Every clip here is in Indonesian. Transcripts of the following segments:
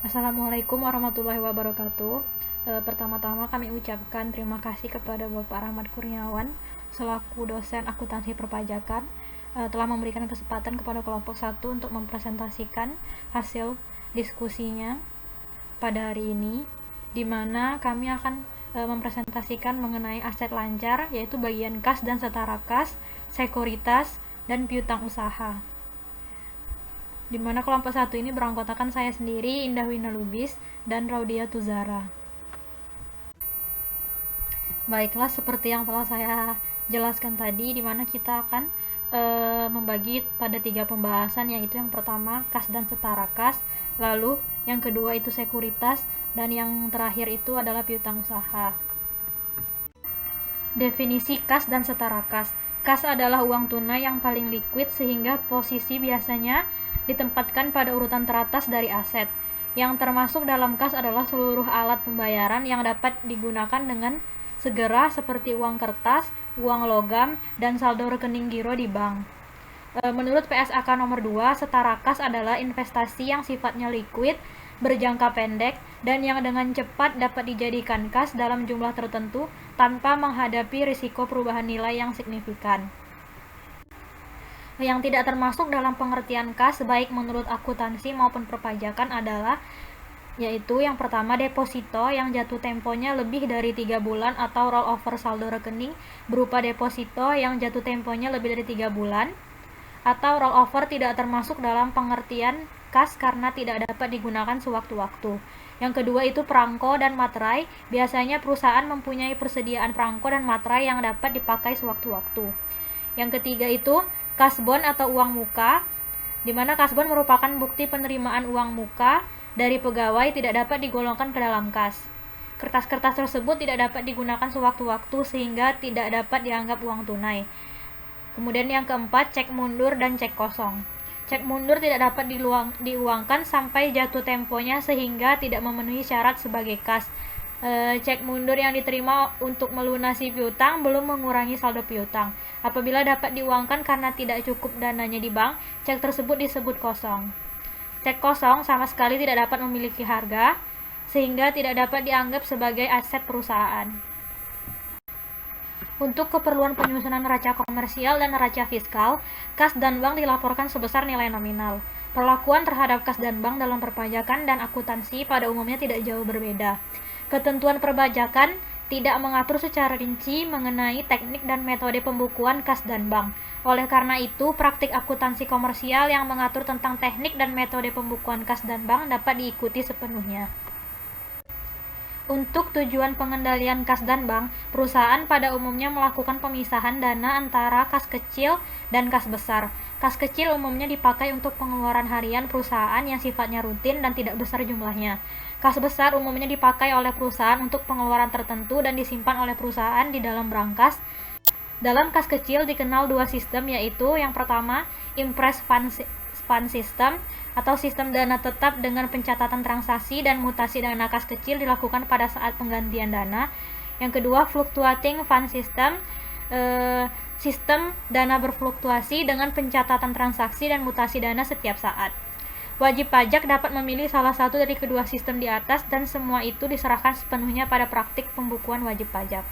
Assalamualaikum warahmatullahi wabarakatuh. Pertama-tama kami ucapkan terima kasih kepada Bapak Rahmat Kurniawan selaku dosen akuntansi perpajakan telah memberikan kesempatan kepada kelompok 1 untuk mempresentasikan hasil diskusinya pada hari ini, di mana kami akan mempresentasikan mengenai aset lancar, yaitu bagian kas dan setara kas, sekuritas, dan piutang usaha. Di mana kelompok 1 ini beranggotakan saya sendiri, Indah Wina Lubis, dan Raudia Tuzara. Baiklah, seperti yang telah saya jelaskan tadi, di mana kita akan membagi pada 3 pembahasan, yaitu yang pertama kas dan setara kas, lalu yang kedua itu sekuritas, dan yang terakhir itu adalah piutang usaha. Definisi kas dan setara kas. Kas adalah uang tunai yang paling liquid sehingga posisi biasanya ditempatkan pada urutan teratas dari aset. Yang termasuk dalam kas adalah seluruh alat pembayaran yang dapat digunakan dengan segera seperti uang kertas, uang logam, dan saldo rekening giro di bank. Menurut PSAK nomor 2, setara kas adalah investasi yang sifatnya liquid, berjangka pendek, dan yang dengan cepat dapat dijadikan kas dalam jumlah tertentu tanpa menghadapi risiko perubahan nilai yang signifikan. Yang tidak termasuk dalam pengertian kas baik menurut akuntansi maupun perpajakan adalah yaitu yang pertama deposito yang jatuh temponya lebih dari 3 bulan atau roll over saldo rekening berupa deposito yang jatuh temponya lebih dari 3 bulan, atau roll over tidak termasuk dalam pengertian kas karena tidak dapat digunakan sewaktu-waktu. Yang kedua itu perangko dan materai. Biasanya perusahaan mempunyai persediaan perangko dan materai yang dapat dipakai sewaktu-waktu. Yang ketiga itu kasbon atau uang muka, di mana kasbon merupakan bukti penerimaan uang muka dari pegawai tidak dapat digolongkan ke dalam kas. Kertas-kertas tersebut tidak dapat digunakan sewaktu-waktu sehingga tidak dapat dianggap uang tunai. Kemudian yang keempat, cek mundur dan cek kosong. Cek mundur tidak dapat diuangkan sampai jatuh temponya sehingga tidak memenuhi syarat sebagai kas. Cek mundur yang diterima untuk melunasi piutang belum mengurangi saldo piutang. Apabila dapat diuangkan karena tidak cukup dananya di bank, cek tersebut disebut kosong. Cek kosong sama sekali tidak dapat memiliki harga, sehingga tidak dapat dianggap sebagai aset perusahaan. Untuk keperluan penyusunan neraca komersial dan neraca fiskal, kas dan bank dilaporkan sebesar nilai nominal. Perlakuan terhadap kas dan bank dalam perpajakan dan akuntansi pada umumnya tidak jauh berbeda. Ketentuan perpajakan tidak mengatur secara rinci mengenai teknik dan metode pembukuan kas dan bank. Oleh karena itu, praktik akuntansi komersial yang mengatur tentang teknik dan metode pembukuan kas dan bank dapat diikuti sepenuhnya. Untuk tujuan pengendalian kas dan bank, perusahaan pada umumnya melakukan pemisahan dana antara kas kecil dan kas besar. Kas kecil umumnya dipakai untuk pengeluaran harian perusahaan yang sifatnya rutin dan tidak besar jumlahnya. Kas besar umumnya dipakai oleh perusahaan untuk pengeluaran tertentu dan disimpan oleh perusahaan di dalam brankas. Dalam kas kecil dikenal 2 sistem, yaitu yang pertama, impress fund system atau sistem dana tetap dengan pencatatan transaksi dan mutasi dana kas kecil dilakukan pada saat penggantian dana. Yang kedua, fluctuating fund system, sistem dana berfluktuasi dengan pencatatan transaksi dan mutasi dana setiap saat. Wajib pajak dapat memilih salah satu dari kedua sistem di atas dan semua itu diserahkan sepenuhnya pada praktik pembukuan wajib pajak.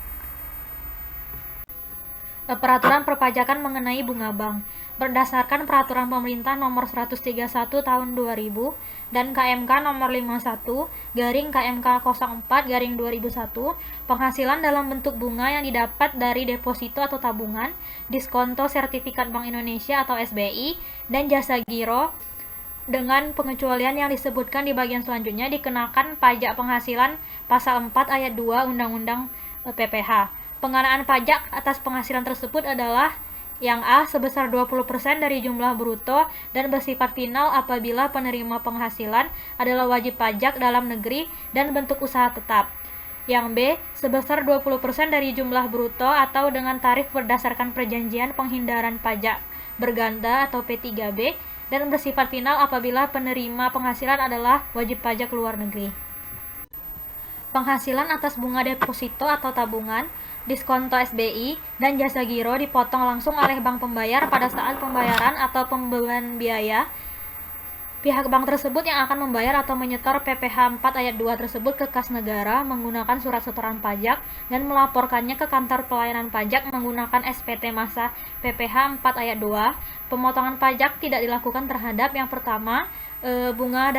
Peraturan perpajakan mengenai bunga bank. Berdasarkan Peraturan Pemerintah Nomor 131 Tahun 2000 dan KMK Nomor 51/KMK 04/2001, penghasilan dalam bentuk bunga yang didapat dari deposito atau tabungan, diskonto sertifikat Bank Indonesia atau SBI, dan jasa giro dengan pengecualian yang disebutkan di bagian selanjutnya dikenakan pajak penghasilan Pasal 4 Ayat 2 Undang-Undang PPH. Pengenaan pajak atas penghasilan tersebut adalah yang A, sebesar 20% dari jumlah bruto dan bersifat final apabila penerima penghasilan adalah wajib pajak dalam negeri dan bentuk usaha tetap. Yang B, sebesar 20% dari jumlah bruto atau dengan tarif berdasarkan perjanjian penghindaran pajak berganda atau P3B dan bersifat final apabila penerima penghasilan adalah wajib pajak luar negeri. Penghasilan atas bunga deposito atau tabungan, diskonto SBI, dan jasa giro dipotong langsung oleh bank pembayar pada saat pembayaran atau pembebanan biaya Pihak bank tersebut yang akan membayar atau menyetor PPh 4 ayat 2 tersebut ke kas negara menggunakan surat setoran pajak dan melaporkannya ke kantor pelayanan pajak menggunakan SPT masa PPh 4 ayat 2. Pemotongan pajak tidak dilakukan terhadap yang pertama, bunga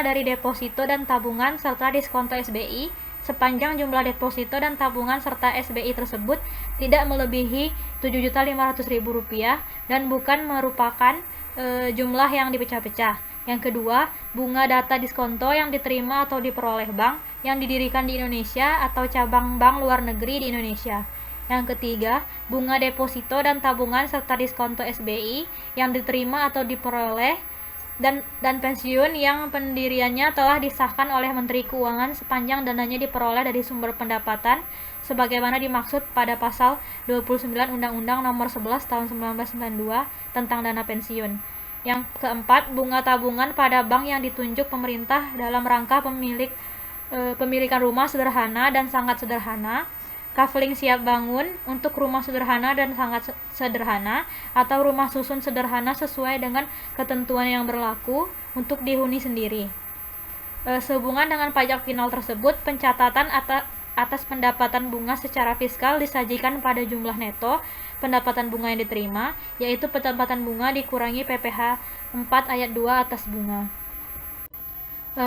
dari deposito dan tabungan serta diskonto SBI sepanjang jumlah deposito dan tabungan serta SBI tersebut tidak melebihi Rp7.500.000 dan bukan merupakan jumlah yang dipecah-pecah. Yang kedua, bunga data diskonto yang diterima atau diperoleh bank yang didirikan di Indonesia atau cabang bank luar negeri di Indonesia. Yang ketiga, bunga deposito dan tabungan serta diskonto SBI yang diterima atau diperoleh dan pensiun yang pendiriannya telah disahkan oleh Menteri Keuangan sepanjang dananya diperoleh dari sumber pendapatan sebagaimana dimaksud pada pasal 29 Undang-Undang Nomor 11 Tahun 1992 tentang dana pensiun. Yang keempat, bunga tabungan pada bank yang ditunjuk pemerintah dalam rangka pemilikan rumah sederhana dan sangat sederhana, kaveling siap bangun untuk rumah sederhana dan sangat sederhana, atau rumah susun sederhana sesuai dengan ketentuan yang berlaku untuk dihuni sendiri. Sehubungan dengan pajak final tersebut, pencatatan atas pendapatan bunga secara fiskal disajikan pada jumlah neto pendapatan bunga yang diterima, yaitu pendapatan bunga dikurangi PPh 4 ayat 2 atas bunga.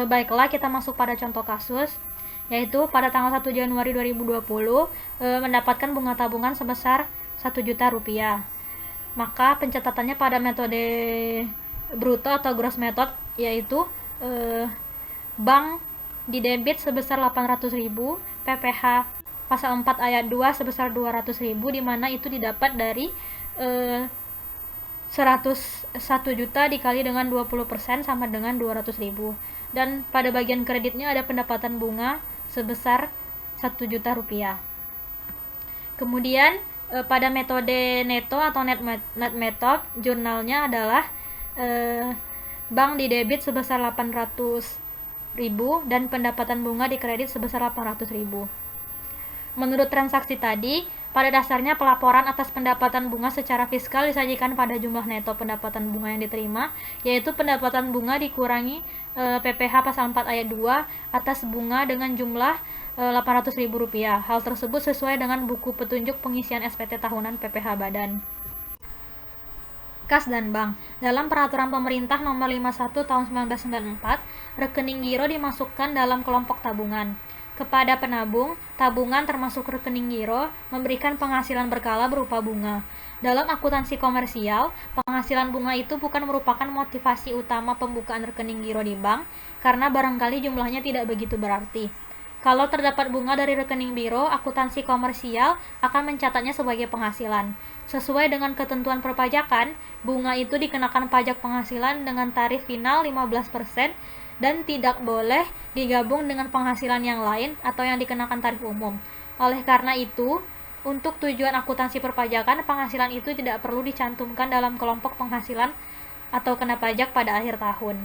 Baiklah, kita masuk pada contoh kasus, yaitu pada tanggal 1 Januari 2020 mendapatkan bunga tabungan sebesar Rp1.000.000. Maka pencatatannya pada metode bruto atau gross method, yaitu bank didebit sebesar 800.000, PPh pasal 4 ayat 2 sebesar 200.000, di mana itu didapat dari 101 juta dikali dengan 20% sama dengan 200.000. Dan pada bagian kreditnya ada pendapatan bunga sebesar Rp1.000.000. Kemudian pada metode neto atau net method, jurnalnya adalah bank didebit sebesar 800.000 dan pendapatan bunga dikredit sebesar 800.000. Menurut transaksi tadi, pada dasarnya pelaporan atas pendapatan bunga secara fiskal disajikan pada jumlah neto pendapatan bunga yang diterima, yaitu pendapatan bunga dikurangi PPh pasal 4 ayat 2 atas bunga dengan jumlah Rp800.000. Hal tersebut sesuai dengan buku petunjuk pengisian SPT tahunan PPh Badan. Kas dan bank. Dalam Peraturan Pemerintah Nomor 51 Tahun 1994, rekening giro dimasukkan dalam kelompok tabungan. Kepada penabung, tabungan termasuk rekening giro memberikan penghasilan berkala berupa bunga. Dalam akuntansi komersial, penghasilan bunga itu bukan merupakan motivasi utama pembukaan rekening giro di bank, karena barangkali jumlahnya tidak begitu berarti. Kalau terdapat bunga dari rekening biro, akuntansi komersial akan mencatatnya sebagai penghasilan. Sesuai dengan ketentuan perpajakan, bunga itu dikenakan pajak penghasilan dengan tarif final 15%, dan tidak boleh digabung dengan penghasilan yang lain atau yang dikenakan tarif umum. Oleh karena itu, untuk tujuan akuntansi perpajakan, penghasilan itu tidak perlu dicantumkan dalam kelompok penghasilan atau kena pajak pada akhir tahun.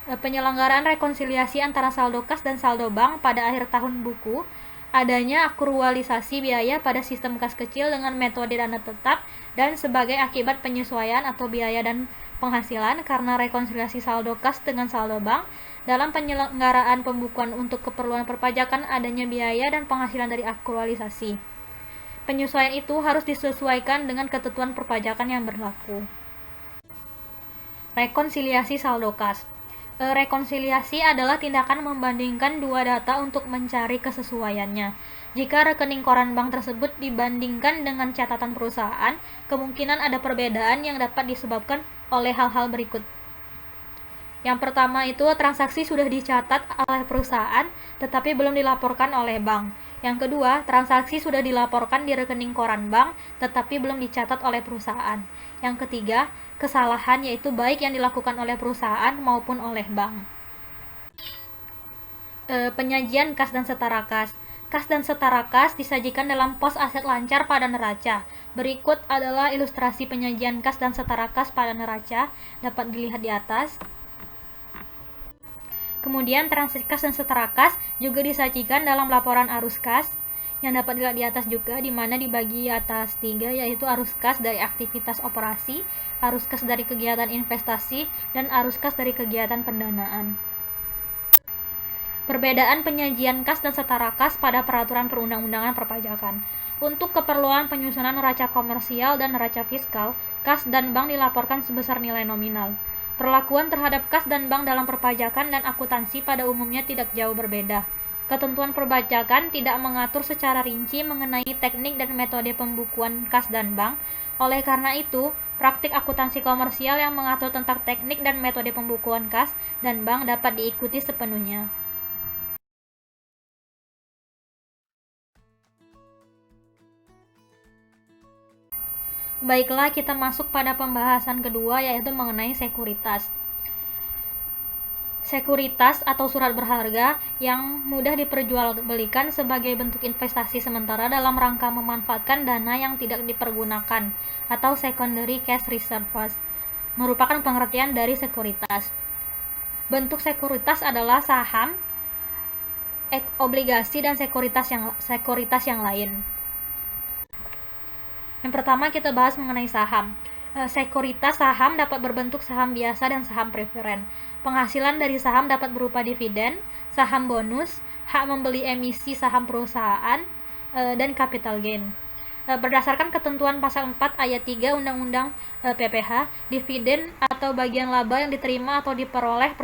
Penyelenggaraan rekonsiliasi antara saldo kas dan saldo bank pada akhir tahun buku, adanya akrualisasi biaya pada sistem kas kecil dengan metode dana tetap, dan sebagai akibat penyesuaian atau biaya dan penghasilan karena rekonsiliasi saldo kas dengan saldo bank, dalam penyelenggaraan pembukuan untuk keperluan perpajakan adanya biaya dan penghasilan dari akrualisasi. Penyesuaian itu harus disesuaikan dengan ketentuan perpajakan yang berlaku. Rekonsiliasi saldo kas. Rekonsiliasi adalah tindakan membandingkan dua data untuk mencari kesesuaiannya. Jika rekening koran bank tersebut dibandingkan dengan catatan perusahaan, kemungkinan ada perbedaan yang dapat disebabkan oleh hal-hal berikut. Yang pertama itu, transaksi sudah dicatat oleh perusahaan tetapi belum dilaporkan oleh bank. Yang kedua, transaksi sudah dilaporkan di rekening koran bank tetapi belum dicatat oleh perusahaan. Yang ketiga, kesalahan yaitu baik yang dilakukan oleh perusahaan maupun oleh bank. Penyajian kas dan setara kas. Kas dan setara kas disajikan dalam pos aset lancar pada neraca. Berikut adalah ilustrasi penyajian kas dan setara kas pada neraca, dapat dilihat di atas. Kemudian transaksi kas dan setara kas juga disajikan dalam laporan arus kas. yang dapat dilihat di atas juga, di mana dibagi atas 3, yaitu arus kas dari aktivitas operasi, arus kas dari kegiatan investasi, dan arus kas dari kegiatan pendanaan. Perbedaan penyajian kas dan setara kas pada peraturan perundang-undangan perpajakan. Untuk keperluan penyusunan neraca komersial dan neraca fiskal, kas dan bank dilaporkan sebesar nilai nominal. Perlakuan terhadap kas dan bank dalam perpajakan dan akuntansi pada umumnya tidak jauh berbeda. Ketentuan perpajakan tidak mengatur secara rinci mengenai teknik dan metode pembukuan kas dan bank. Oleh karena itu, praktik akuntansi komersial yang mengatur tentang teknik dan metode pembukuan kas dan bank dapat diikuti sepenuhnya. Baiklah, kita masuk pada pembahasan kedua, yaitu mengenai sekuritas. Sekuritas atau surat berharga yang mudah diperjualbelikan sebagai bentuk investasi sementara dalam rangka memanfaatkan dana yang tidak dipergunakan atau secondary cash reserves merupakan pengertian dari sekuritas. Bentuk sekuritas adalah saham, obligasi, dan sekuritas yang lain. Yang pertama kita bahas mengenai saham. Sekuritas saham dapat berbentuk saham biasa dan saham preferen. Penghasilan dari saham dapat berupa dividen, saham bonus, hak membeli emisi saham perusahaan, dan capital gain. Berdasarkan ketentuan pasal 4 ayat 3 Undang-Undang PPH, dividen atau bagian laba yang diterima atau diperoleh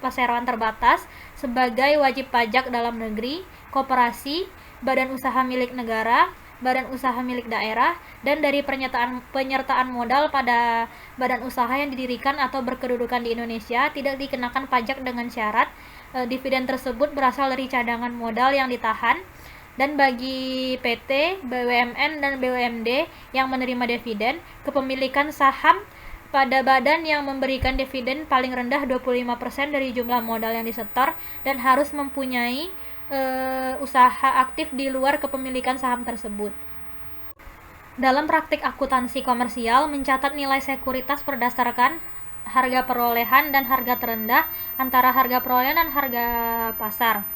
perseroan terbatas sebagai wajib pajak dalam negeri, koperasi, badan usaha milik negara, badan usaha milik daerah, dan dari penyertaan modal pada badan usaha yang didirikan atau berkedudukan di Indonesia tidak dikenakan pajak dengan syarat dividen tersebut berasal dari cadangan modal yang ditahan, dan bagi PT, BUMN, dan BUMD yang menerima dividen, kepemilikan saham pada badan yang memberikan dividen paling rendah 25% dari jumlah modal yang disetor dan harus mempunyai usaha aktif di luar kepemilikan saham tersebut. Dalam praktik akuntansi komersial, mencatat nilai sekuritas berdasarkan harga perolehan dan harga terendah antara harga perolehan dan harga pasar.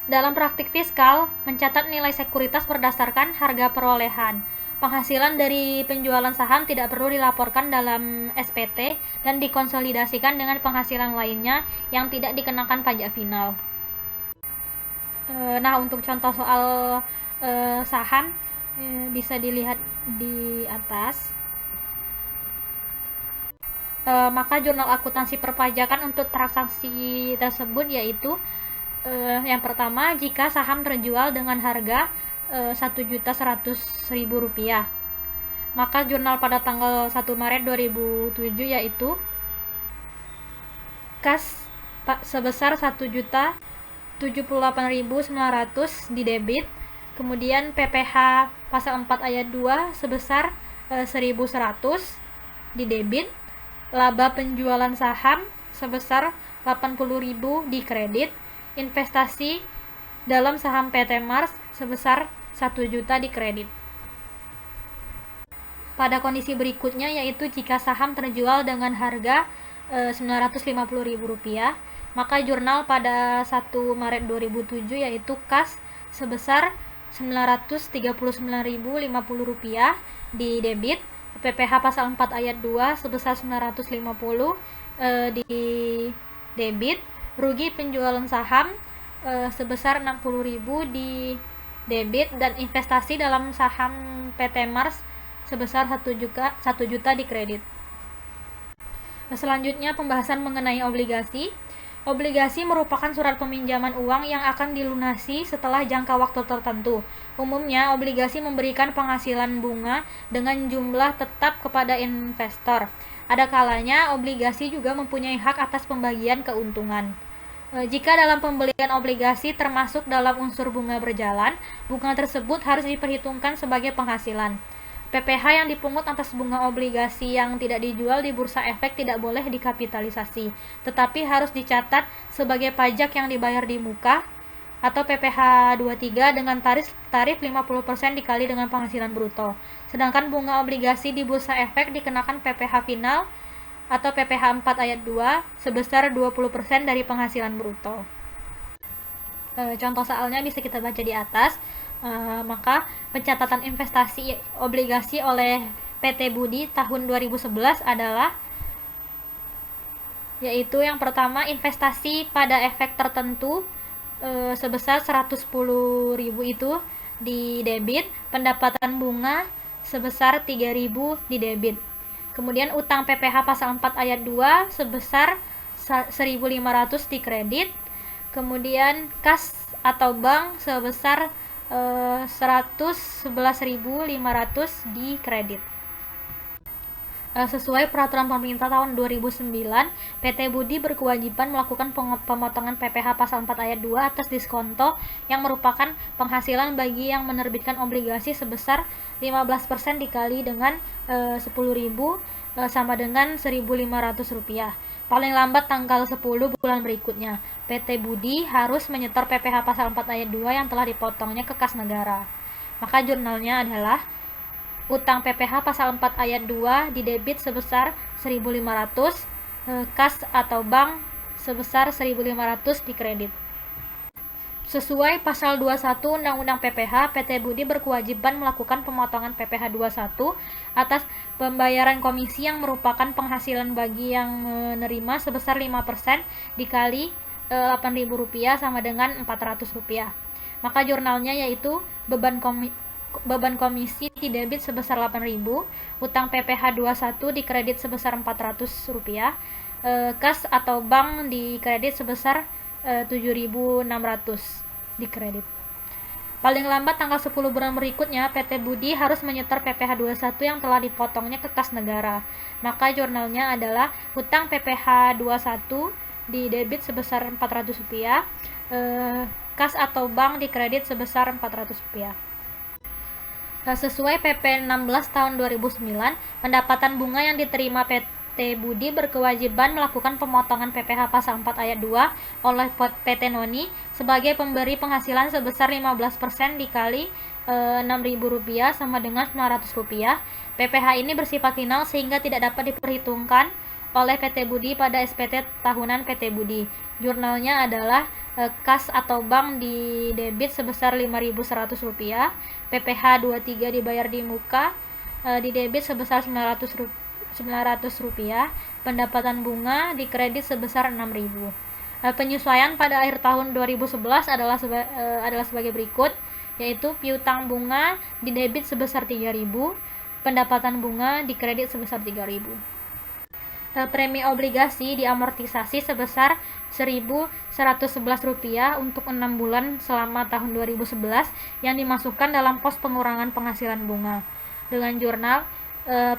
Dalam praktik fiskal, mencatat nilai sekuritas berdasarkan harga perolehan. Penghasilan dari penjualan saham tidak perlu dilaporkan dalam SPT dan dikonsolidasikan dengan penghasilan lainnya yang tidak dikenakan pajak final. Nah, untuk contoh soal saham bisa dilihat di atas. Maka jurnal akuntansi perpajakan untuk transaksi tersebut yaitu yang pertama, jika saham terjual dengan harga Rp1.100.000, maka jurnal pada tanggal 1 Maret 2007 yaitu kas sebesar 1.078.900 di debit, kemudian PPh pasal 4 ayat 2 sebesar 1.100 di debit, laba penjualan saham sebesar 80.000 di kredit, investasi dalam saham PT Mars sebesar 1 juta di kredit. Pada kondisi berikutnya yaitu jika saham terjual dengan harga Rp950.000, maka jurnal pada 1 Maret 2007 yaitu kas sebesar Rp939.050 di debit, PPh pasal 4 ayat 2 sebesar 950 di debit, rugi penjualan saham sebesar 60.000 di debit, dan investasi dalam saham PT Mars sebesar 1 juta di kredit. Selanjutnya pembahasan mengenai obligasi. Obligasi merupakan surat peminjaman uang yang akan dilunasi setelah jangka waktu tertentu. Umumnya, obligasi memberikan penghasilan bunga dengan jumlah tetap kepada investor. Ada kalanya, obligasi juga mempunyai hak atas pembagian keuntungan. Jika dalam pembelian obligasi termasuk dalam unsur bunga berjalan, bunga tersebut harus diperhitungkan sebagai penghasilan. PPh yang dipungut atas bunga obligasi yang tidak dijual di bursa efek tidak boleh dikapitalisasi, tetapi harus dicatat sebagai pajak yang dibayar di muka atau PPh 23 dengan tarif 50% dikali dengan penghasilan bruto. Sedangkan bunga obligasi di bursa efek dikenakan PPh final atau PPh 4 ayat 2 sebesar 20% dari penghasilan bruto. Contoh soalnya bisa kita baca di atas. Maka pencatatan investasi obligasi oleh PT Budi tahun 2011 adalah yaitu yang pertama investasi pada efek tertentu sebesar 110.000 itu di debit, pendapatan bunga sebesar 3.000 di debit. Kemudian utang PPh pasal 4 ayat 2 sebesar 1.500 di kredit. Kemudian kas atau bank sebesar 111.500 di kredit. Sesuai peraturan pemerintah tahun 2009, PT Budi berkewajiban melakukan pemotongan PPh pasal 4 ayat 2 atas diskonto yang merupakan penghasilan bagi yang menerbitkan obligasi sebesar 15% dikali dengan 10.000 sama dengan Rp1.500. Paling lambat tanggal 10 bulan berikutnya, PT Budi harus menyetor PPh pasal 4 ayat 2 yang telah dipotongnya ke kas negara. Maka jurnalnya adalah utang PPh pasal 4 ayat 2 di debit sebesar 1.500, kas atau bank sebesar 1.500 di kredit. Sesuai pasal 21 Undang-Undang PPh, PT Budi berkewajiban melakukan pemotongan PPh 21 atas pembayaran komisi yang merupakan penghasilan bagi yang menerima sebesar 5% dikali Rp8.000 sama dengan Rp400. Maka jurnalnya yaitu beban komisi di debit sebesar 8.000, utang PPh 21 di kredit sebesar Rp400, kas atau bank di kredit sebesar 7.600 di kredit. Paling lambat tanggal 10 bulan berikutnya, PT Budi harus menyetor PPh 21 yang telah dipotongnya ke kas negara. Maka jurnalnya adalah utang PPh 21 di debit sebesar Rp400, kas atau bank di kredit sebesar Rp400. Sesuai PP 16 tahun 2009, pendapatan bunga yang diterima PT Budi berkewajiban melakukan pemotongan PPh pasal 4 ayat 2 oleh PT Noni sebagai pemberi penghasilan sebesar 15% dikali Rp6.000 sama dengan Rp900. PPh ini bersifat final sehingga tidak dapat diperhitungkan oleh PT Budi pada SPT tahunan PT Budi. Jurnalnya adalah kas atau bank di debit sebesar Rp5.100, PPh 23 dibayar di muka, di debit sebesar Rp900, pendapatan bunga di kredit sebesar Rp6.000. Penyesuaian pada akhir tahun 2011 adalah sebagai berikut, yaitu piutang bunga di debit sebesar Rp3.000, pendapatan bunga di kredit sebesar Rp3.000. Premi obligasi diamortisasi sebesar Rp1.111 untuk 6 bulan selama tahun 2011 yang dimasukkan dalam pos pengurangan penghasilan bunga. Dengan jurnal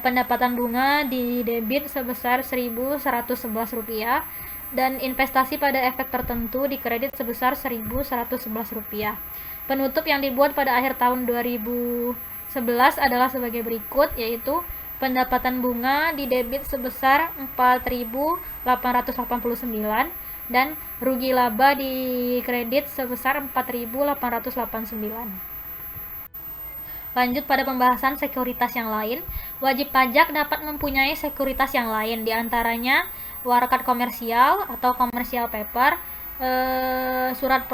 pendapatan bunga di debit sebesar Rp1.111 dan investasi pada efek tertentu di kredit sebesar Rp1.111. Penutup yang dibuat pada akhir tahun 2011 adalah sebagai berikut, yaitu pendapatan bunga di debit sebesar Rp4.889 dan rugi laba di kredit sebesar Rp4.889. Lanjut pada pembahasan sekuritas yang lain. Wajib pajak dapat mempunyai sekuritas yang lain, diantaranya warakat komersial atau commercial paper, surat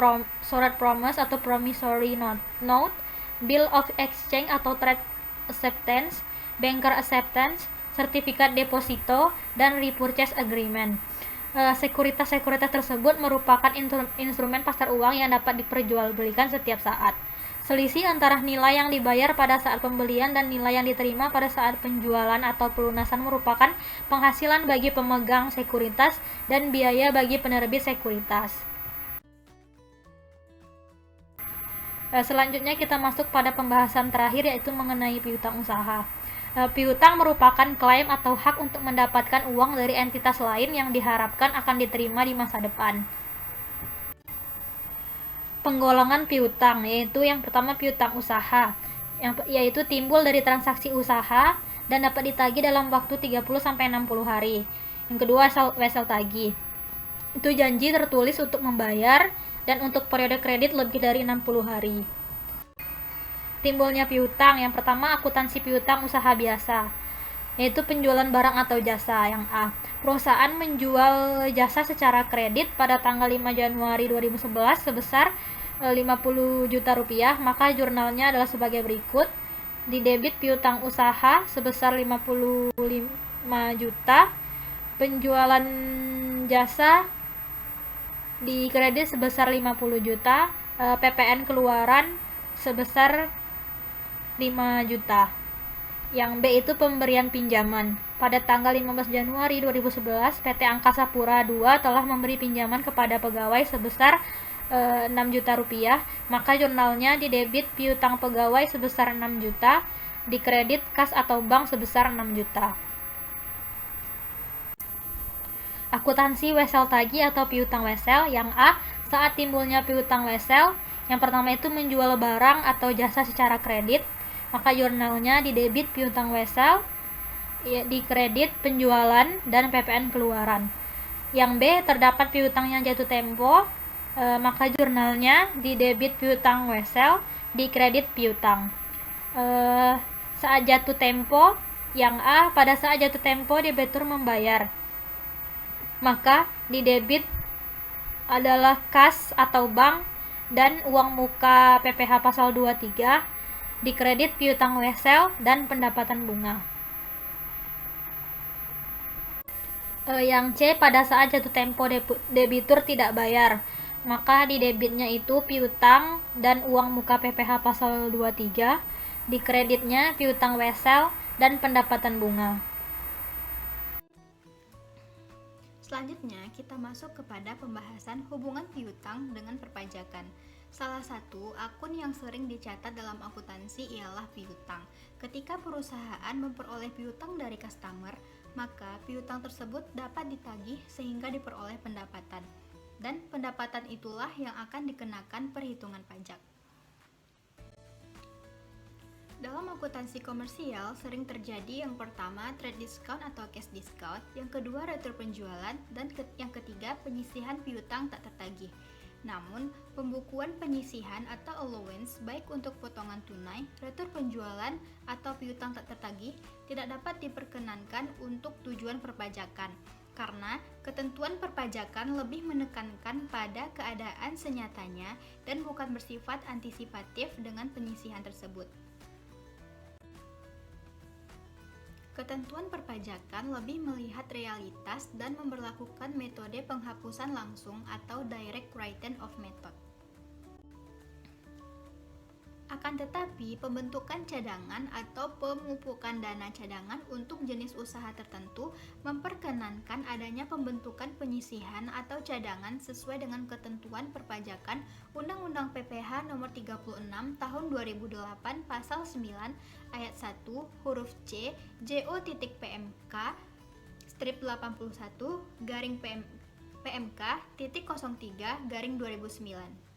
promise atau promissory note, bill of exchange atau trade acceptance, banker acceptance, sertifikat deposito, dan repurchase agreement. Sekuritas-sekuritas tersebut merupakan instrumen pasar uang yang dapat diperjualbelikan setiap saat. Selisih antara nilai yang dibayar pada saat pembelian dan nilai yang diterima pada saat penjualan atau pelunasan merupakan penghasilan bagi pemegang sekuritas dan biaya bagi penerbit sekuritas. Selanjutnya kita masuk pada pembahasan terakhir, yaitu mengenai piutang usaha. Piutang merupakan klaim atau hak untuk mendapatkan uang dari entitas lain yang diharapkan akan diterima di masa depan. Penggolongan piutang, yaitu yang pertama piutang usaha, yaitu timbul dari transaksi usaha dan dapat ditagih dalam waktu 30-60 hari. Yang kedua, wesel tagih. Itu janji tertulis untuk membayar dan untuk periode kredit lebih dari 60 hari. Timbulnya piutang, yang pertama akuntansi piutang usaha biasa, yaitu penjualan barang atau jasa. Yang A, perusahaan menjual jasa secara kredit pada tanggal 5 Januari 2011 sebesar 50 juta rupiah, maka jurnalnya adalah sebagai berikut. Di debit piutang usaha sebesar 55 juta, penjualan jasa di kredit sebesar 50 juta, PPN keluaran sebesar 5 juta. Yang B itu pemberian pinjaman. Pada tanggal 15 Januari 2011, PT Angkasa Pura II telah memberi pinjaman kepada pegawai sebesar 6 juta rupiah, maka jurnalnya di debit piutang pegawai sebesar 6 juta, di kredit kas atau bank sebesar 6 juta. Akuntansi wesel tagih atau piutang wesel. Yang A, saat timbulnya piutang wesel, yang pertama itu menjual barang atau jasa secara kredit, maka jurnalnya di debit piutang wesel, di kredit penjualan dan PPN keluaran. Yang B, terdapat piutang yang jatuh tempo, maka jurnalnya di debit piutang wesel, di kredit piutang. Saat jatuh tempo, yang A, pada saat jatuh tempo debitur membayar, maka di debit adalah kas atau bank dan uang muka PPh pasal 23, di kredit piutang wesel dan pendapatan bunga. Yang C, pada saat jatuh tempo debitur tidak bayar, maka di debitnya itu piutang dan uang muka PPh pasal 23, di kreditnya piutang wesel dan pendapatan bunga. Selanjutnya, kita masuk kepada pembahasan hubungan piutang dengan perpajakan. Salah satu akun yang sering dicatat dalam akuntansi ialah piutang. Ketika perusahaan memperoleh piutang dari customer, maka piutang tersebut dapat ditagih sehingga diperoleh pendapatan. Dan pendapatan itulah yang akan dikenakan perhitungan pajak. Dalam akuntansi komersial sering terjadi yang pertama trade discount atau cash discount, yang kedua retur penjualan, dan yang ketiga penyisihan piutang tak tertagih. Namun, pembukuan penyisihan atau allowance baik untuk potongan tunai, retur penjualan, atau piutang tak tertagih tidak dapat diperkenankan untuk tujuan perpajakan karena ketentuan perpajakan lebih menekankan pada keadaan senyatanya dan bukan bersifat antisipatif dengan penyisihan tersebut. Ketentuan perpajakan lebih melihat realitas dan memberlakukan metode penghapusan langsung atau direct written off method. Akan tetapi, pembentukan cadangan atau pemupukan dana cadangan untuk jenis usaha tertentu memperkenankan adanya pembentukan penyisihan atau cadangan sesuai dengan ketentuan perpajakan Undang-Undang PPh Nomor 36 Tahun 2008 Pasal 9 Ayat 1 huruf C JO.PMK strip 81 garing PMK titik 03 garing 2009.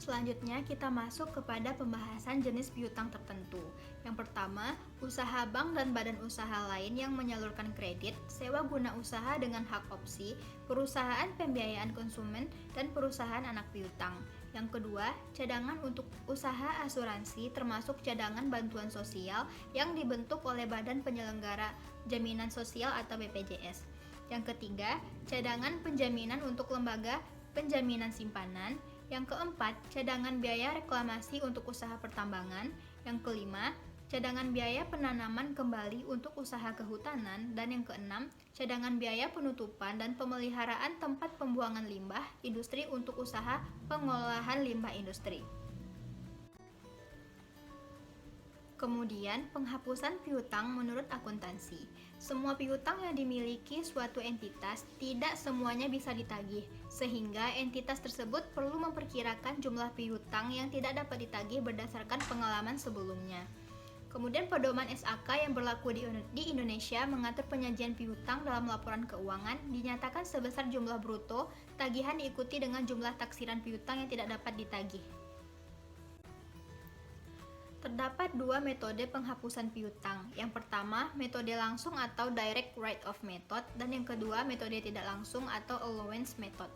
Selanjutnya kita masuk kepada pembahasan jenis piutang tertentu. Yang pertama, usaha bank dan badan usaha lain yang menyalurkan kredit, sewa guna usaha dengan hak opsi, perusahaan pembiayaan konsumen, dan perusahaan anak piutang. Yang kedua, cadangan untuk usaha asuransi termasuk cadangan bantuan sosial yang dibentuk oleh Badan Penyelenggara Jaminan Sosial atau BPJS. Yang ketiga, cadangan penjaminan untuk lembaga penjaminan simpanan. Yang keempat, cadangan biaya reklamasi untuk usaha pertambangan. Yang kelima, cadangan biaya penanaman kembali untuk usaha kehutanan. Dan yang keenam, cadangan biaya penutupan dan pemeliharaan tempat pembuangan limbah industri untuk usaha pengolahan limbah industri. Kemudian, penghapusan piutang menurut akuntansi. Semua piutang yang dimiliki suatu entitas tidak semuanya bisa ditagih, sehingga entitas tersebut perlu memperkirakan jumlah piutang yang tidak dapat ditagih berdasarkan pengalaman sebelumnya. Kemudian pedoman SAK yang berlaku di Indonesia mengatur penyajian piutang dalam laporan keuangan dinyatakan sebesar jumlah bruto, tagihan diikuti dengan jumlah taksiran piutang yang tidak dapat ditagih. Terdapat dua metode penghapusan piutang. Yang pertama, metode langsung atau direct write-off method, dan yang kedua, metode tidak langsung atau allowance method.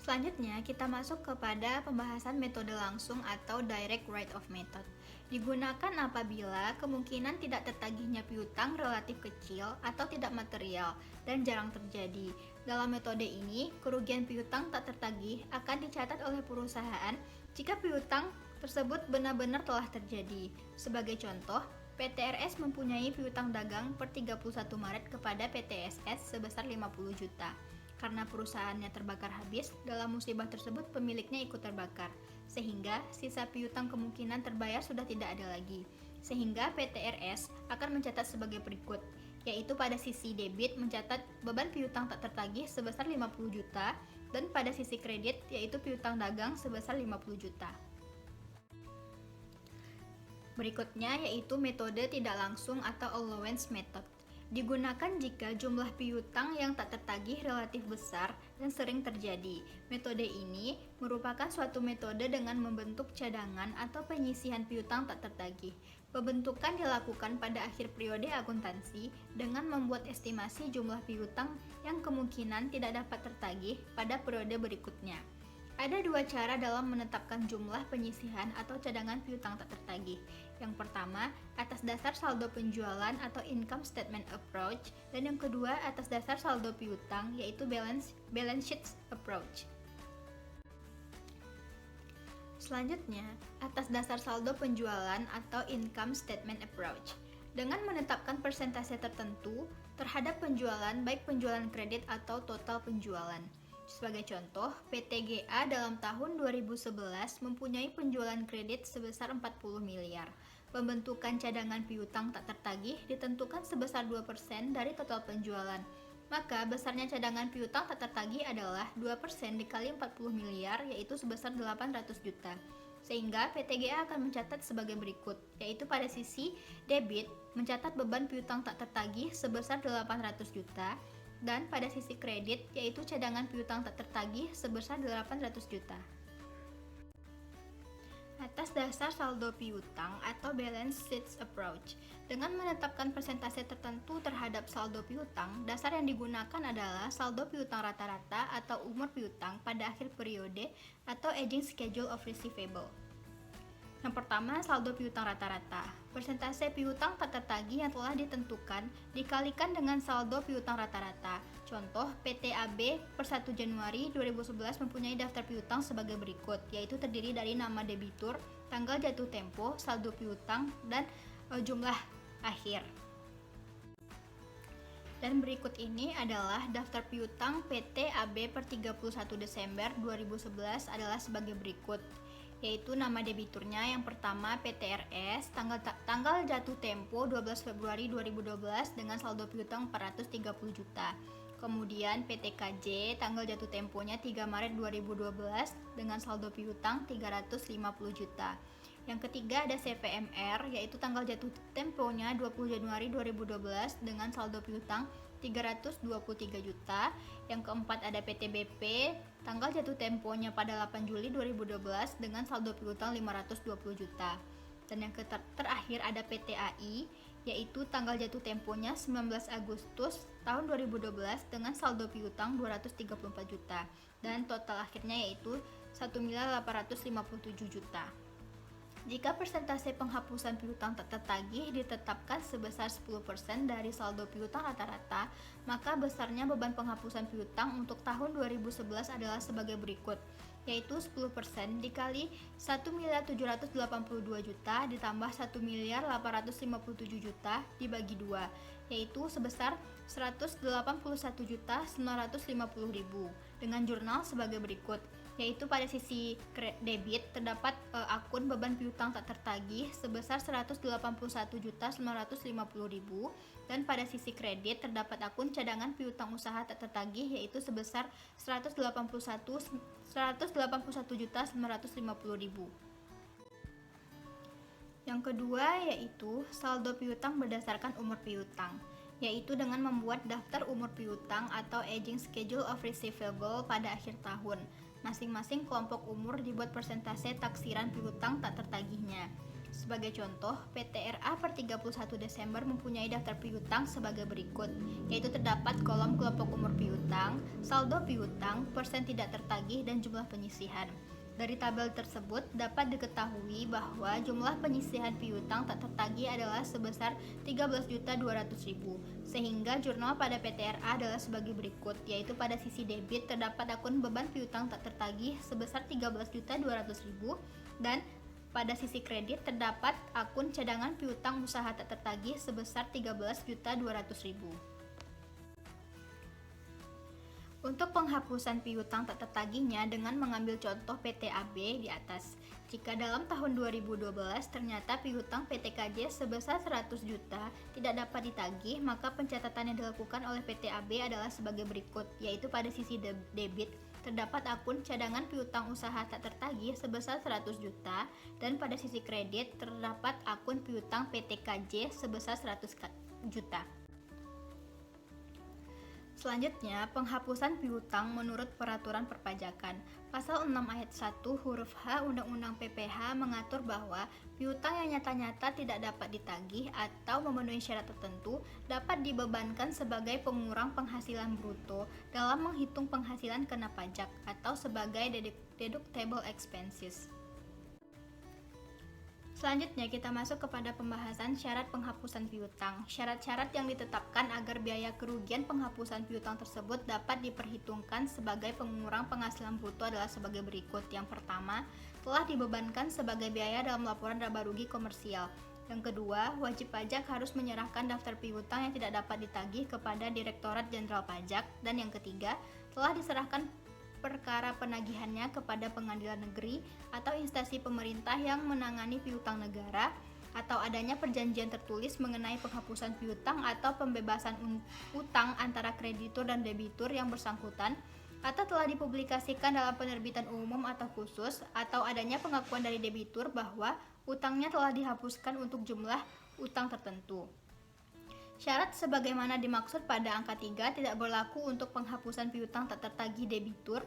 Selanjutnya, kita masuk kepada pembahasan metode langsung atau direct write-off method. Digunakan apabila kemungkinan tidak tertagihnya piutang relatif kecil atau tidak material dan jarang terjadi. Dalam metode ini, kerugian piutang tak tertagih akan dicatat oleh perusahaan jika piutang tersebut benar-benar telah terjadi. Sebagai contoh, PT RS mempunyai piutang dagang per 31 Maret kepada PT SS sebesar 50 juta. Karena perusahaannya terbakar habis, dalam musibah tersebut pemiliknya ikut terbakar, sehingga sisa piutang kemungkinan terbayar sudah tidak ada lagi. Sehingga PT RS akan mencatat sebagai berikut, yaitu pada sisi debit mencatat beban piutang tak tertagih sebesar 50 juta, dan pada sisi kredit yaitu piutang dagang sebesar 50 juta. Berikutnya yaitu metode tidak langsung atau allowance method. Digunakan jika jumlah piutang yang tak tertagih relatif besar dan sering terjadi. Metode ini merupakan suatu metode dengan membentuk cadangan atau penyisihan piutang tak tertagih. Pembentukan dilakukan pada akhir periode akuntansi dengan membuat estimasi jumlah piutang yang kemungkinan tidak dapat tertagih pada periode berikutnya. Ada dua cara dalam menetapkan jumlah penyisihan atau cadangan piutang tak tertagih. Yang pertama, atas dasar saldo penjualan atau income statement approach, dan yang kedua atas dasar saldo piutang yaitu balance sheet approach. Selanjutnya, atas dasar saldo penjualan atau income statement approach. Dengan menetapkan persentase tertentu terhadap penjualan baik penjualan kredit atau total penjualan. Sebagai contoh, PT GA dalam tahun 2011 mempunyai penjualan kredit sebesar 40 miliar. Pembentukan cadangan piutang tak tertagih ditentukan sebesar 2% dari total penjualan. Maka besarnya cadangan piutang tak tertagih adalah 2% dikali 40 miliar yaitu sebesar 800 juta. Sehingga PT GA akan mencatat sebagai berikut, yaitu pada sisi debit mencatat beban piutang tak tertagih sebesar 800 juta, dan pada sisi kredit yaitu cadangan piutang tak tertagih sebesar 800 juta. Atas dasar saldo piutang atau balance sheet approach, dengan menetapkan persentase tertentu terhadap saldo piutang, dasar yang digunakan adalah saldo piutang rata-rata atau umur piutang pada akhir periode atau aging schedule of receivable. Yang pertama, saldo piutang rata-rata. Persentase piutang tak tertagih yang telah ditentukan dikalikan dengan saldo piutang rata-rata. Contoh, PT AB per 1 Januari 2011 mempunyai daftar piutang sebagai berikut, yaitu terdiri dari nama debitur, tanggal jatuh tempo, saldo piutang, dan jumlah akhir. Dan berikut ini adalah daftar piutang PT AB per 31 Desember 2011 adalah sebagai berikut, yaitu nama debiturnya yang pertama PT RS, tanggal jatuh tempo 12 Februari 2012 dengan saldo piutang 430 juta. Kemudian PT KJ, tanggal jatuh temponya 3 Maret 2012 dengan saldo piutang 350 juta. Yang ketiga ada CVMR, yaitu tanggal jatuh temponya 20 Januari 2012 dengan saldo piutang 323 juta. Yang keempat ada PT BP, tanggal jatuh temponya pada 8 Juli 2012 dengan saldo piutang 520 juta. Dan yang terakhir ada PT AI, yaitu tanggal jatuh temponya 19 Agustus tahun 2012 dengan saldo piutang 234 juta. Dan total akhirnya yaitu 1.857 juta. Jika persentase penghapusan piutang tak tertagih ditetapkan sebesar 10% dari saldo piutang rata-rata, maka besarnya beban penghapusan piutang untuk tahun 2011 adalah sebagai berikut, yaitu 10% dikali 1.782 juta ditambah 1.857 juta dibagi 2, yaitu sebesar 181.950.000 dengan jurnal sebagai berikut, yaitu pada sisi debit terdapat akun beban piutang tak tertagih sebesar 181.950.000 dan pada sisi kredit terdapat akun cadangan piutang usaha tak tertagih yaitu sebesar 181.950.000. Yang kedua yaitu saldo piutang berdasarkan umur piutang, yaitu dengan membuat daftar umur piutang atau aging schedule of receivable pada akhir tahun. Masing-masing kelompok umur dibuat persentase taksiran piutang tak tertagihnya. Sebagai contoh, PT RA per 31 Desember mempunyai daftar piutang sebagai berikut, yaitu terdapat kolom kelompok umur piutang, saldo piutang, persen tidak tertagih, dan jumlah penyisihan. Dari tabel tersebut dapat diketahui bahwa jumlah penyisihan piutang tak tertagih adalah sebesar 13.200.000, sehingga jurnal pada PT RA adalah sebagai berikut, yaitu pada sisi debit terdapat akun beban piutang tak tertagih sebesar 13.200.000 dan pada sisi kredit terdapat akun cadangan piutang usaha tak tertagih sebesar 13.200.000. Untuk penghapusan piutang tak tertagihnya dengan mengambil contoh PT AB di atas. Jika dalam tahun 2012 ternyata piutang PT KJ sebesar 100 juta tidak dapat ditagih, maka pencatatan yang dilakukan oleh PT AB adalah sebagai berikut, yaitu pada sisi debit terdapat akun cadangan piutang usaha tak tertagih sebesar 100 juta dan pada sisi kredit terdapat akun piutang PT KJ sebesar 100 juta. Selanjutnya, penghapusan piutang menurut peraturan perpajakan. Pasal 6 ayat 1 huruf H Undang-Undang PPH mengatur bahwa piutang yang nyata-nyata tidak dapat ditagih atau memenuhi syarat tertentu dapat dibebankan sebagai pengurang penghasilan bruto dalam menghitung penghasilan kena pajak atau sebagai deductible expenses. Selanjutnya kita masuk kepada pembahasan syarat penghapusan piutang. Syarat-syarat yang ditetapkan agar biaya kerugian penghapusan piutang tersebut dapat diperhitungkan sebagai pengurang penghasilan bruto adalah sebagai berikut. Yang pertama, telah dibebankan sebagai biaya dalam laporan laba rugi komersial. Yang kedua, wajib pajak harus menyerahkan daftar piutang yang tidak dapat ditagih kepada Direktorat Jenderal Pajak. Dan yang ketiga, telah diserahkan perkara penagihannya kepada pengadilan negeri atau instansi pemerintah yang menangani piutang negara, atau adanya perjanjian tertulis mengenai penghapusan piutang atau pembebasan utang antara kreditur dan debitur yang bersangkutan, atau telah dipublikasikan dalam penerbitan umum atau khusus, atau adanya pengakuan dari debitur bahwa utangnya telah dihapuskan untuk jumlah utang tertentu. Syarat sebagaimana dimaksud pada angka 3 tidak berlaku untuk penghapusan piutang tak tertagih debitur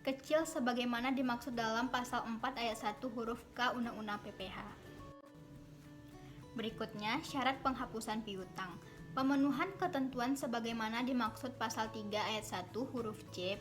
kecil sebagaimana dimaksud dalam pasal 4 ayat 1 huruf K Undang-Undang PPH. Berikutnya, syarat penghapusan piutang. Pemenuhan ketentuan sebagaimana dimaksud pasal 3 ayat 1 huruf C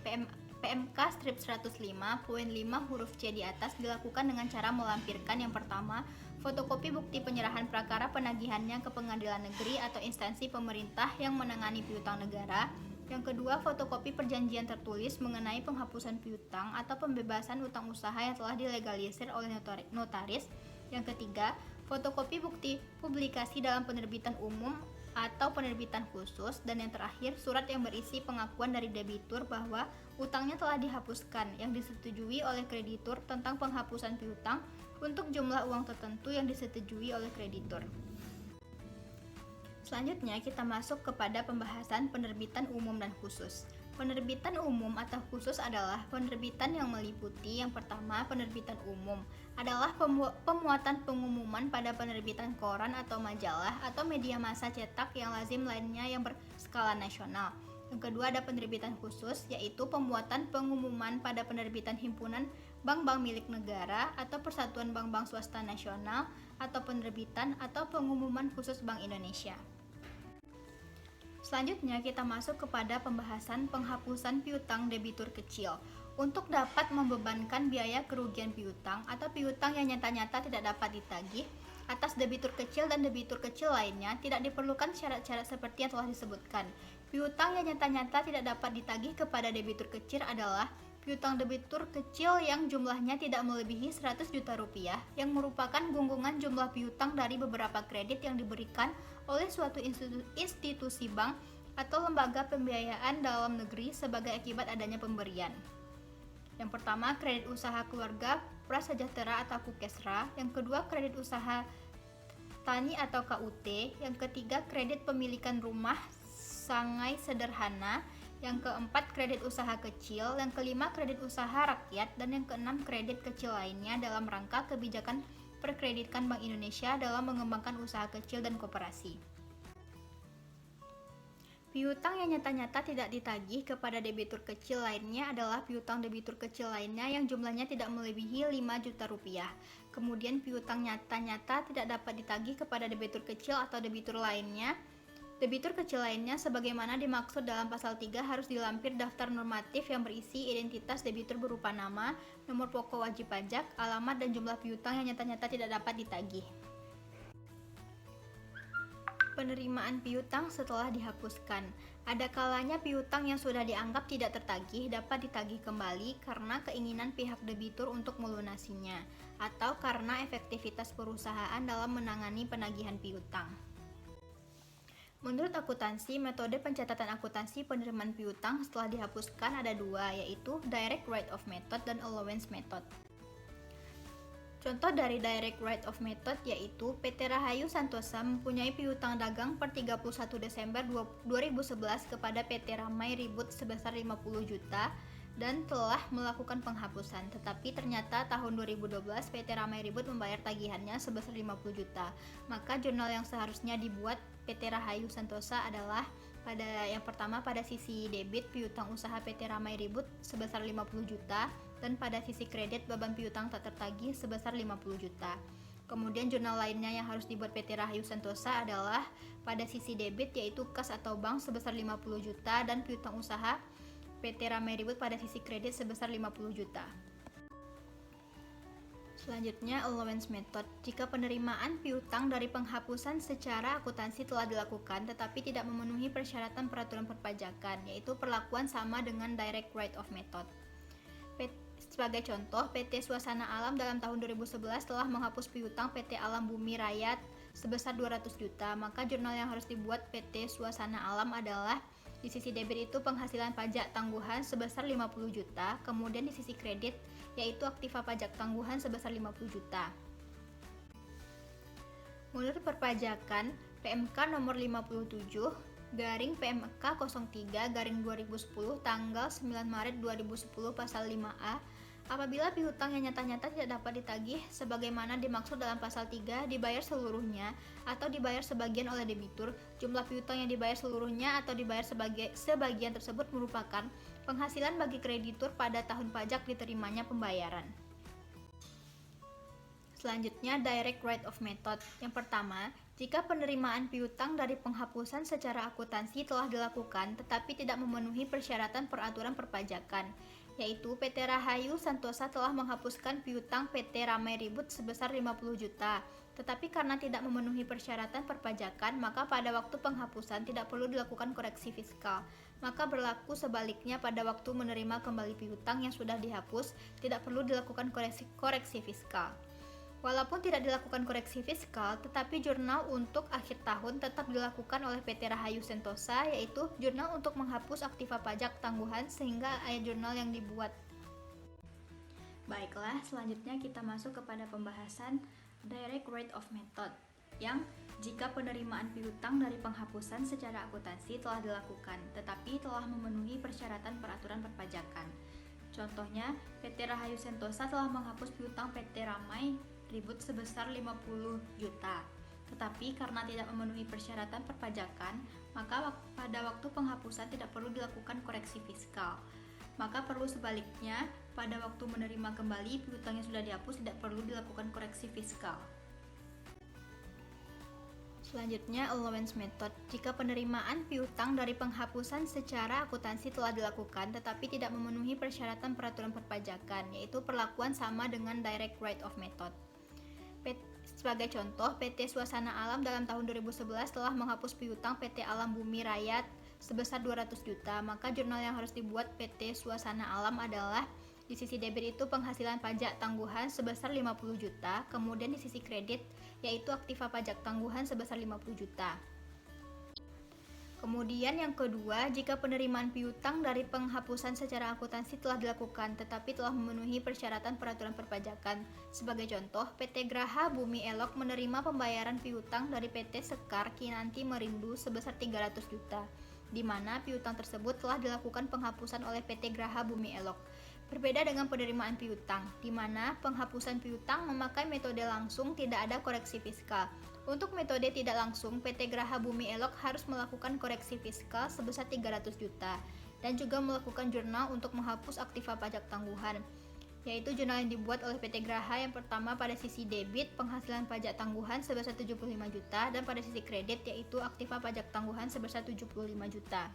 PMK strip 105.5 huruf C di atas dilakukan dengan cara melampirkan yang pertama, fotokopi bukti penyerahan prakara penagihannya ke pengadilan negeri atau instansi pemerintah yang menangani piutang negara. Yang kedua, fotokopi perjanjian tertulis mengenai penghapusan piutang atau pembebasan utang usaha yang telah dilegalisir oleh notaris. Yang ketiga, fotokopi bukti publikasi dalam penerbitan umum atau penerbitan khusus. Dan yang terakhir, surat yang berisi pengakuan dari debitur bahwa utangnya telah dihapuskan yang disetujui oleh kreditur tentang penghapusan piutang untuk jumlah uang tertentu yang disetujui oleh kreditur. Selanjutnya kita masuk kepada pembahasan penerbitan umum dan khusus. Penerbitan umum atau khusus adalah penerbitan yang meliputi yang pertama, penerbitan umum adalah pemuatan pengumuman pada penerbitan koran atau majalah atau media massa cetak yang lazim lainnya yang berskala nasional. Yang kedua ada penerbitan khusus, yaitu pemuatan pengumuman pada penerbitan himpunan bank-bank milik negara atau persatuan bank-bank swasta nasional atau penerbitan atau pengumuman khusus Bank Indonesia. Selanjutnya kita masuk kepada pembahasan penghapusan piutang debitur kecil. Untuk dapat membebankan biaya kerugian piutang atau piutang yang nyata-nyata tidak dapat ditagih atas debitur kecil dan debitur kecil lainnya, tidak diperlukan syarat-syarat seperti yang telah disebutkan. Piutang yang nyata-nyata tidak dapat ditagih kepada debitur kecil adalah piutang debitur kecil yang jumlahnya tidak melebihi 100 juta rupiah yang merupakan gunggungan jumlah piutang dari beberapa kredit yang diberikan oleh suatu institusi bank atau lembaga pembiayaan dalam negeri sebagai akibat adanya pemberian. Yang pertama, kredit usaha keluarga prasejahtera atau KUKESRA. Yang kedua, kredit usaha tani atau KUT. Yang ketiga, kredit pemilikan rumah sangai sederhana. Yang keempat, kredit usaha kecil. Yang kelima, kredit usaha rakyat. Dan yang keenam, kredit kecil lainnya dalam rangka kebijakan perkreditan Bank Indonesia dalam mengembangkan usaha kecil dan koperasi. Piutang yang nyata-nyata tidak ditagih kepada debitur kecil lainnya adalah piutang debitur kecil lainnya yang jumlahnya tidak melebihi 5 juta rupiah. Kemudian piutang nyata-nyata tidak dapat ditagih kepada debitur kecil atau debitur lainnya. Debitur kecil lainnya sebagaimana dimaksud dalam pasal 3 harus dilampir daftar normatif yang berisi identitas debitur berupa nama, nomor pokok wajib pajak, alamat, dan jumlah piutang yang nyata-nyata tidak dapat ditagih. Penerimaan piutang setelah dihapuskan. Ada kalanya piutang yang sudah dianggap tidak tertagih dapat ditagih kembali karena keinginan pihak debitur untuk melunasinya, atau karena efektivitas perusahaan dalam menangani penagihan piutang. Menurut akuntansi, metode pencatatan akuntansi penerimaan piutang setelah dihapuskan ada dua, yaitu Direct Write Off Method dan Allowance Method. Contoh dari Direct Write Off Method yaitu PT Rahayu Santosa mempunyai piutang dagang per 31 Desember 2011 kepada PT Ramai Ribut sebesar 50 juta dan telah melakukan penghapusan. Tetapi ternyata tahun 2012 PT Ramai Ribut membayar tagihannya sebesar 50 juta. Maka jurnal yang seharusnya dibuat PT Rahayu Santosa adalah yang pertama pada sisi debit piutang usaha PT Ramai Ribut sebesar 50 juta dan pada sisi kredit beban piutang tak tertagih sebesar 50 juta. Kemudian jurnal lainnya yang harus dibuat PT Rahayu Santosa adalah pada sisi debit yaitu kas atau bank sebesar 50 juta dan piutang usaha PT Ramai Ribut pada sisi kredit sebesar 50 juta. Selanjutnya, allowance method. Jika penerimaan piutang dari penghapusan secara akuntansi telah dilakukan tetapi tidak memenuhi persyaratan peraturan perpajakan, yaitu perlakuan sama dengan direct write off method. Sebagai contoh, PT Suasana Alam dalam tahun 2011 telah menghapus piutang PT Alam Bumi Raya sebesar 200 juta, maka jurnal yang harus dibuat PT Suasana Alam adalah di sisi debit itu penghasilan pajak tangguhan sebesar 50 juta, kemudian di sisi kredit yaitu aktiva pajak tangguhan sebesar 50 juta. Menurut perpajakan, PMK nomor 57 garing PMK 03 garing 2010 tanggal 9 Maret 2010 pasal 5A, apabila piutang yang nyata-nyata tidak dapat ditagih sebagaimana dimaksud dalam pasal 3 dibayar seluruhnya atau dibayar sebagian oleh debitur, jumlah piutang yang dibayar seluruhnya atau dibayar sebagian tersebut merupakan penghasilan bagi kreditur pada tahun pajak diterimanya pembayaran. Selanjutnya, direct write off method. Yang pertama, jika penerimaan piutang dari penghapusan secara akuntansi telah dilakukan tetapi tidak memenuhi persyaratan peraturan perpajakan, yaitu PT Rahayu Santosa telah menghapuskan piutang PT Ramai Ribut sebesar 50 juta, tetapi karena tidak memenuhi persyaratan perpajakan, maka pada waktu penghapusan tidak perlu dilakukan koreksi fiskal. Maka berlaku sebaliknya pada waktu menerima kembali piutang yang sudah dihapus, tidak perlu dilakukan koreksi fiskal. Walaupun tidak dilakukan koreksi fiskal, tetapi jurnal untuk akhir tahun tetap dilakukan oleh PT Rahayu Santosa, yaitu jurnal untuk menghapus aktiva pajak tangguhan sehingga ada jurnal yang dibuat. Baiklah, selanjutnya kita masuk kepada pembahasan direct write off method, yang jika penerimaan piutang dari penghapusan secara akuntansi telah dilakukan, tetapi telah memenuhi persyaratan peraturan perpajakan. Contohnya, PT Rahayu Santosa telah menghapus piutang PT Ramai Ribut sebesar 50 juta. Tetapi karena tidak memenuhi persyaratan perpajakan, maka pada waktu penghapusan tidak perlu dilakukan koreksi fiskal. Maka perlu sebaliknya, pada waktu menerima kembali piutang yang sudah dihapus tidak perlu dilakukan koreksi fiskal. Selanjutnya, allowance method. Jika penerimaan piutang dari penghapusan secara akuntansi telah dilakukan tetapi tidak memenuhi persyaratan peraturan perpajakan, yaitu perlakuan sama dengan direct write off method. Sebagai contoh, PT Suasana Alam dalam tahun 2011 telah menghapus piutang PT Alam Bumi Raya sebesar 200 juta, maka jurnal yang harus dibuat PT Suasana Alam adalah di sisi debit itu penghasilan pajak tangguhan sebesar 50 juta, kemudian di sisi kredit yaitu aktiva pajak tangguhan sebesar 50 juta. Kemudian yang kedua, jika penerimaan piutang dari penghapusan secara akuntansi telah dilakukan tetapi telah memenuhi persyaratan peraturan perpajakan. Sebagai contoh, PT Graha Bumi Elok menerima pembayaran piutang dari PT Sekar Kinanti Merindu sebesar 300 juta, di mana piutang tersebut telah dilakukan penghapusan oleh PT Graha Bumi Elok. Berbeda dengan penerimaan piutang, di mana penghapusan piutang memakai metode langsung tidak ada koreksi fiskal. Untuk metode tidak langsung, PT Graha Bumi Elok harus melakukan koreksi fiskal sebesar 300 juta dan juga melakukan jurnal untuk menghapus aktiva pajak tangguhan, yaitu jurnal yang dibuat oleh PT Graha yang pertama pada sisi debit penghasilan pajak tangguhan sebesar 75 juta dan pada sisi kredit yaitu aktiva pajak tangguhan sebesar 75 juta.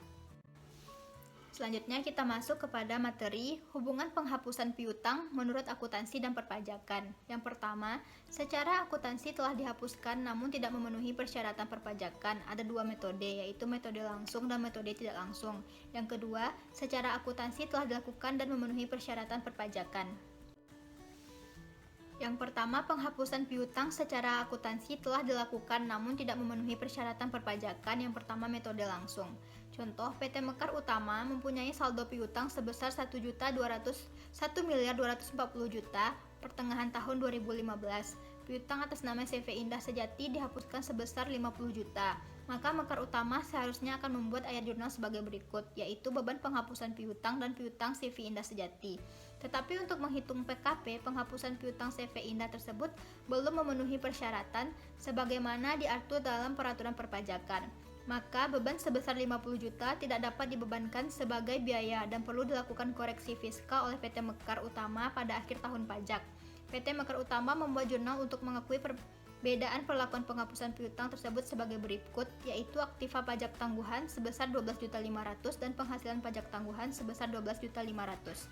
Selanjutnya kita masuk kepada materi hubungan penghapusan piutang menurut akuntansi dan perpajakan. Yang pertama, secara akuntansi telah dihapuskan namun tidak memenuhi persyaratan perpajakan. Ada dua metode, yaitu metode langsung dan metode tidak langsung. Yang kedua, secara akuntansi telah dilakukan dan memenuhi persyaratan perpajakan. Yang pertama, penghapusan piutang secara akuntansi telah dilakukan namun tidak memenuhi persyaratan perpajakan. Yang pertama, metode langsung. Contoh, PT Mekar Utama mempunyai saldo piutang sebesar 1.240 juta pertengahan tahun 2015. Piutang atas nama CV Indah Sejati dihapuskan sebesar 50 juta. Maka Mekar Utama seharusnya akan membuat ayat jurnal sebagai berikut, yaitu beban penghapusan piutang dan piutang CV Indah Sejati. Tetapi untuk menghitung PKP, penghapusan piutang CV Indah tersebut belum memenuhi persyaratan sebagaimana diatur dalam peraturan perpajakan. Maka beban sebesar 50 juta tidak dapat dibebankan sebagai biaya dan perlu dilakukan koreksi fiskal oleh PT Mekar Utama pada akhir tahun pajak. PT Mekar Utama membuat jurnal untuk mengakui perbedaan perlakuan penghapusan piutang tersebut sebagai berikut, yaitu aktiva pajak tangguhan sebesar 12.500 dan penghasilan pajak tangguhan sebesar 12.500.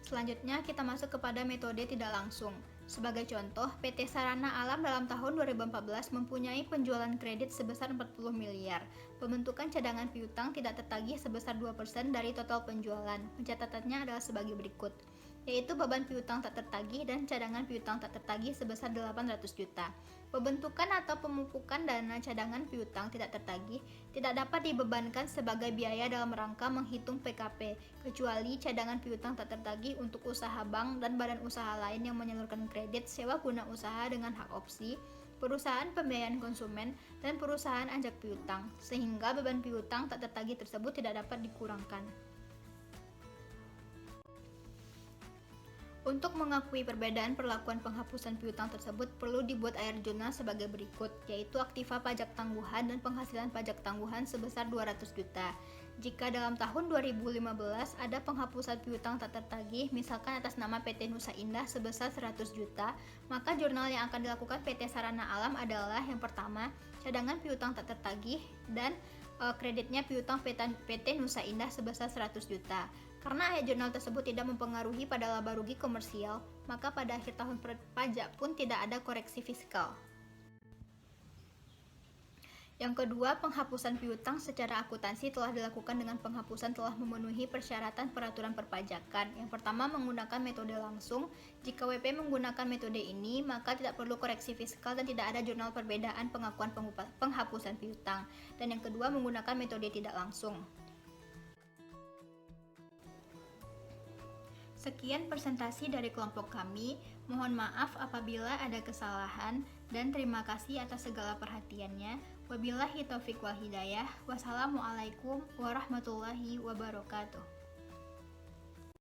Selanjutnya kita masuk kepada metode tidak langsung. Sebagai contoh, PT Sarana Alam dalam tahun 2014 mempunyai penjualan kredit sebesar 40 miliar. Pembentukan cadangan piutang tidak tertagih sebesar 2% dari total penjualan. Pencatatannya adalah sebagai berikut, yaitu beban piutang tak tertagih dan cadangan piutang tak tertagih sebesar 800 juta. Pembentukan atau pemupukan dana cadangan piutang tidak tertagih tidak dapat dibebankan sebagai biaya dalam rangka menghitung PKP, kecuali cadangan piutang tak tertagih untuk usaha bank dan badan usaha lain yang menyalurkan kredit sewa guna usaha dengan hak opsi, perusahaan pembiayaan konsumen, dan perusahaan anjak piutang, sehingga beban piutang tak tertagih tersebut tidak dapat dikurangkan. Untuk mengakui perbedaan perlakuan penghapusan piutang tersebut perlu dibuat ayat jurnal sebagai berikut, yaitu aktiva pajak tangguhan dan penghasilan pajak tangguhan sebesar 200 juta. Jika dalam tahun 2015 ada penghapusan piutang tak tertagih, misalkan atas nama PT Nusa Indah sebesar 100 juta, maka jurnal yang akan dilakukan PT Sarana Alam adalah yang pertama, cadangan piutang tak tertagih dan kreditnya piutang PT Nusa Indah sebesar 100 juta. Karena ayat jurnal tersebut tidak mempengaruhi pada laba rugi komersial, maka pada akhir tahun pajak pun tidak ada koreksi fiskal. Yang kedua, penghapusan piutang secara akuntansi telah dilakukan dengan penghapusan telah memenuhi persyaratan peraturan perpajakan. Yang pertama, menggunakan metode langsung. Jika WP menggunakan metode ini, maka tidak perlu koreksi fiskal dan tidak ada jurnal perbedaan pengakuan penghapusan piutang. Dan yang kedua, menggunakan metode tidak langsung. Sekian presentasi dari kelompok kami. Mohon maaf apabila ada kesalahan dan terima kasih atas segala perhatiannya. Wabillahi taufik wal hidayah. Wassalamualaikum warahmatullahi wabarakatuh.